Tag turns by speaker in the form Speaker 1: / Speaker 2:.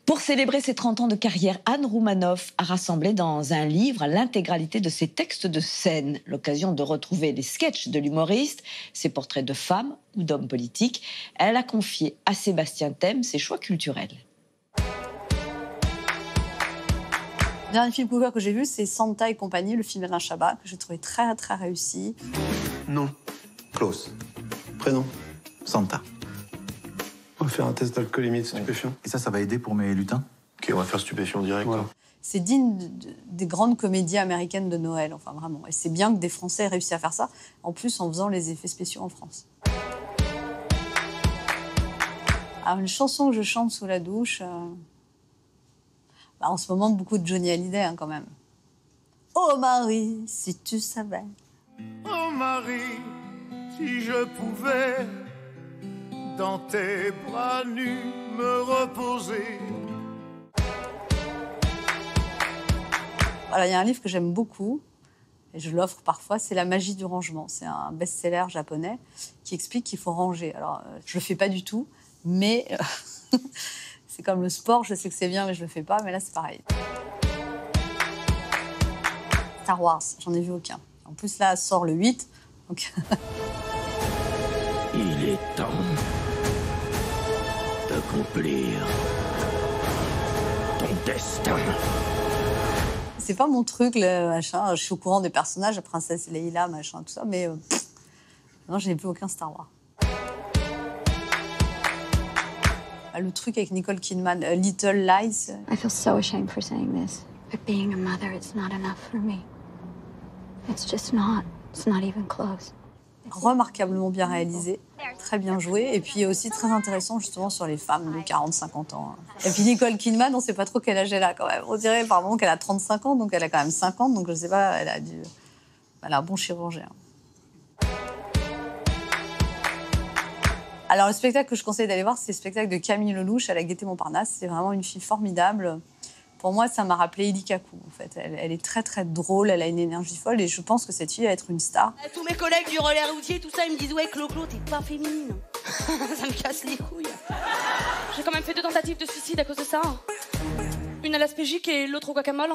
Speaker 1: Pour célébrer ses 30 ans de carrière, Anne Roumanoff a rassemblé dans un livre l'intégralité de ses textes de scène. L'occasion de retrouver les sketchs de l'humoriste, ses portraits de femmes ou d'hommes politiques. Elle a confié à Sébastien Thème ses choix culturels.
Speaker 2: Le dernier film cover que j'ai vu, c'est Santa et compagnie, le film d'Alain Chabat, que j'ai trouvé très, très réussi.
Speaker 3: Non. Klaus. Prénom.
Speaker 4: Santa.
Speaker 3: On va faire un test d'alcoolémie de stupéfiants.
Speaker 4: Et ça va aider pour mes lutins?
Speaker 3: Ok, on va faire stupéfiant direct.
Speaker 4: Voilà.
Speaker 2: C'est digne des grandes comédies américaines de Noël, enfin vraiment. Et c'est bien que des Français aient réussi à faire ça, en plus en faisant les effets spéciaux en France. Alors, une chanson que je chante sous la douche... en ce moment, beaucoup de Johnny Hallyday, quand même. Oh Marie, si tu savais.
Speaker 5: Oh Marie, si je pouvais dans tes bras nus me reposer.
Speaker 2: Voilà, il y a un livre que j'aime beaucoup, et je l'offre parfois, c'est La magie du rangement. C'est un best-seller japonais qui explique qu'il faut ranger. Alors, je le fais pas du tout, mais c'est comme le sport, je sais que c'est bien, mais je le fais pas, mais là, c'est pareil. Star Wars, j'en ai vu aucun. En plus, là, sort le 8, donc...
Speaker 6: Il est temps d'accomplir ton destin.
Speaker 2: C'est pas mon truc, le machin. Je suis au courant des personnages, la princesse Leïla, machin, tout ça, mais non, je n'ai plus aucun Star Wars. Le truc avec Nicole Kidman, Little Lies.
Speaker 7: I feel so ashamed for saying this, but being a mother, it's not enough for me. It's just not. It's not even close.
Speaker 2: Remarquablement bien réalisé, très bien joué, et puis aussi très intéressant justement sur les femmes de 40-50 ans. Et puis Nicole Kidman, on ne sait pas trop quel âge elle a quand même. On dirait par moment qu'elle a 35 ans, donc elle a quand même 50, donc je ne sais pas, elle a un bon chirurgien. Alors le spectacle que je conseille d'aller voir, c'est le spectacle de Camille Lelouch à la Gaîté Montparnasse. C'est vraiment une fille formidable. Pour moi, ça m'a rappelé Eli Kaku, en fait. Elle est très, très drôle, elle a une énergie folle et je pense que cette fille va être une star.
Speaker 8: Tous mes collègues du relais routier, tout ça, ils me disent « Ouais, Clo-Clo, t'es pas féminine. » Ça me casse les couilles. J'ai quand même fait 2 tentatives de suicide à cause de ça. Une à l'aspégique et l'autre au guacamole.